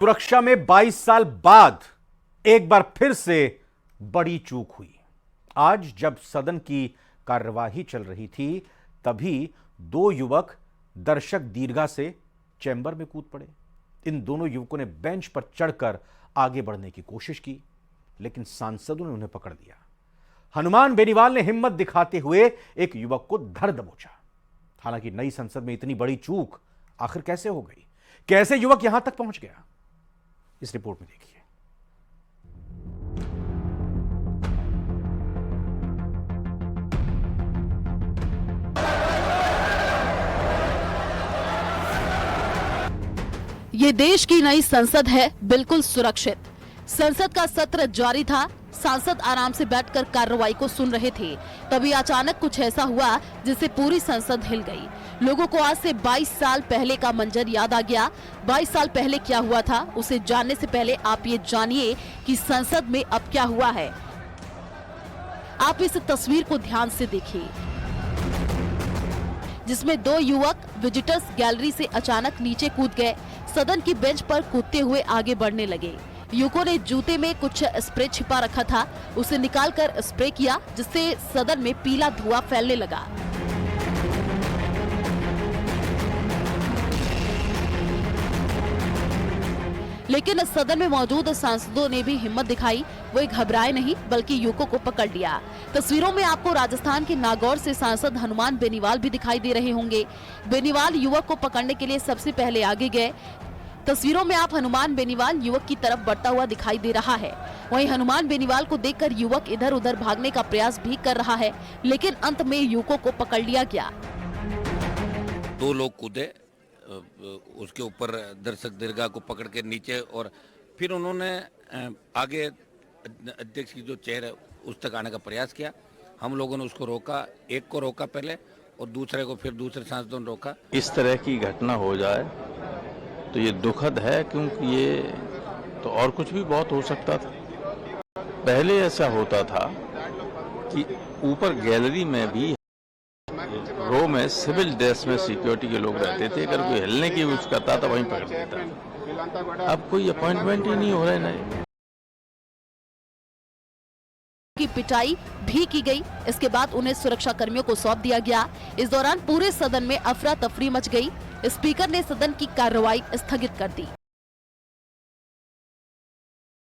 सुरक्षा में 22 साल बाद एक बार फिर से बड़ी चूक हुई। आज जब सदन की कार्यवाही चल रही थी तभी दो युवक दर्शक दीर्घा से चैंबर में कूद पड़े। इन दोनों युवकों ने बेंच पर चढ़कर आगे बढ़ने की कोशिश की, लेकिन सांसदों ने उन्हें पकड़ लिया। हनुमान बेनीवाल ने हिम्मत दिखाते हुए एक युवक को धर दबोचा। हालांकि नई संसद में इतनी बड़ी चूक आखिर कैसे हो गई, कैसे युवक यहां तक पहुंच गया, इस रिपोर्ट में देखिए। ये देश की नई संसद है, बिल्कुल सुरक्षित। संसद का सत्र जारी था, सांसद आराम से बैठकर कार्रवाई को सुन रहे थे। तभी अचानक कुछ ऐसा हुआ जिससे पूरी संसद हिल गई। लोगों को आज से 22 साल पहले का मंजर याद आ गया। 22 साल पहले क्या हुआ था, उसे जानने से पहले आप ये जानिए कि संसद में अब क्या हुआ है। आप इस तस्वीर को ध्यान से देखिए, जिसमें दो युवक विजिटर्स गैलरी से अचानक नीचे कूद गए। सदन की बेंच पर कूदते हुए आगे बढ़ने लगे। युवकों ने जूते में कुछ स्प्रे छिपा रखा था, उसे निकालकर स्प्रे किया, जिससे सदन में पीला धुआं फैलने लगा। लेकिन सदन में मौजूद सांसदों ने भी हिम्मत दिखाई। वो घबराए नहीं, बल्कि युवकों को पकड़ लिया। तस्वीरों में आपको राजस्थान के नागौर से सांसद हनुमान बेनीवाल भी दिखाई दे रहे होंगे। बेनीवाल युवक को पकड़ने के लिए सबसे पहले आगे गए। तस्वीरों में आप हनुमान बेनीवाल युवक की तरफ बढ़ता हुआ दिखाई दे रहा है। वहीं हनुमान बेनीवाल को देखकर युवक इधर उधर भागने का प्रयास भी कर रहा है, लेकिन अंत में युवकों को पकड़ लिया गया। दो लोग कूदे, उसके ऊपर दर्शक दीर्घा को पकड़ के नीचे, और फिर उन्होंने आगे अध्यक्ष की जो चेयर है उस तक आने का प्रयास किया। हम लोगों ने उसको रोका, एक को रोका पहले और दूसरे को फिर दूसरे सांसदों ने रोका। इस तरह की घटना हो जाए तो ये दुखद है, क्योंकि ये तो और कुछ भी बहुत हो सकता था। पहले ऐसा होता था कि ऊपर गैलरी में भी रो में सिविल ड्रेस में सिक्योरिटी के लोग रहते थे। अगर कोई हिलने की कोशिश करता था वहीं पकड़ लेता। अब कोई अपॉइंटमेंट ही नहीं हो रहे नए की पिटाई भी की गई। इसके बाद उन्हें सुरक्षा कर्मियों को सौंप दिया गया। इस दौरान पूरे सदन में अफरा तफरी मच गई। स्पीकर ने सदन की कार्रवाई स्थगित कर दी।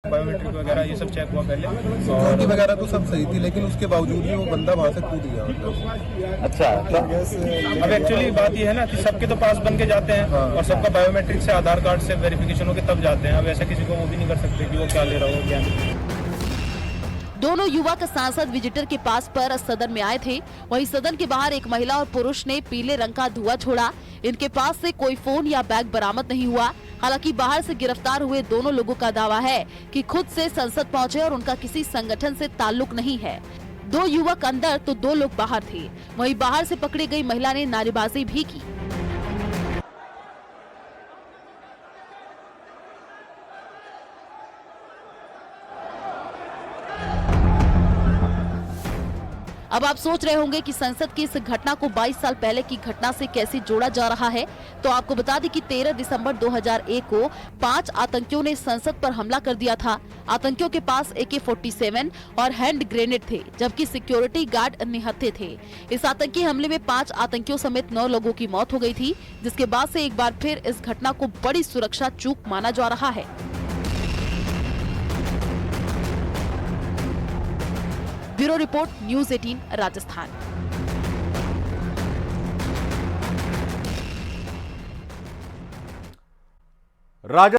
बायोमेट्रिक वगैरह ये सब चेक हुआ पहले, सिक्योरिटी वगैरह तो सब सही थी, लेकिन उसके बावजूद भी वो बंदा वहाँ से कूद गया। अच्छा, अब एक्चुअली बात ये है ना कि सबके तो पास बन के जाते हैं। हाँ। और सबका बायोमेट्रिक से, आधार कार्ड से वेरिफिकेशन होके तब जाते हैं। अब ऐसा किसी को वो भी नहीं कर सकते कि वो क्या ले रहा हो क्या नहीं। दोनों युवक सांसद विजिटर के पास पर सदन में आए थे। वहीं सदन के बाहर एक महिला और पुरुष ने पीले रंग का धुआं छोड़ा। इनके पास से कोई फोन या बैग बरामद नहीं हुआ। हालांकि बाहर से गिरफ्तार हुए दोनों लोगों का दावा है कि खुद से संसद पहुंचे और उनका किसी संगठन से ताल्लुक नहीं है। दो युवक अंदर तो दो लोग बाहर थे। वहीं बाहर से पकड़ी गई महिला ने नारेबाजी भी की। अब आप सोच रहे होंगे कि संसद की इस घटना को 22 साल पहले की घटना से कैसे जोड़ा जा रहा है। तो आपको बता दें कि 13 दिसंबर 2001 को 5 आतंकियों ने संसद पर हमला कर दिया था। आतंकियों के पास AK-47 और हैंड ग्रेनेड थे, जबकि सिक्योरिटी गार्ड निहत्थे थे। इस आतंकी हमले में 5 आतंकियों समेत 9 लोगों की मौत हो गई थी, जिसके बाद से एक बार फिर इस घटना को बड़ी सुरक्षा चूक माना जा रहा है। Bureau report, news 18 Rajasthan.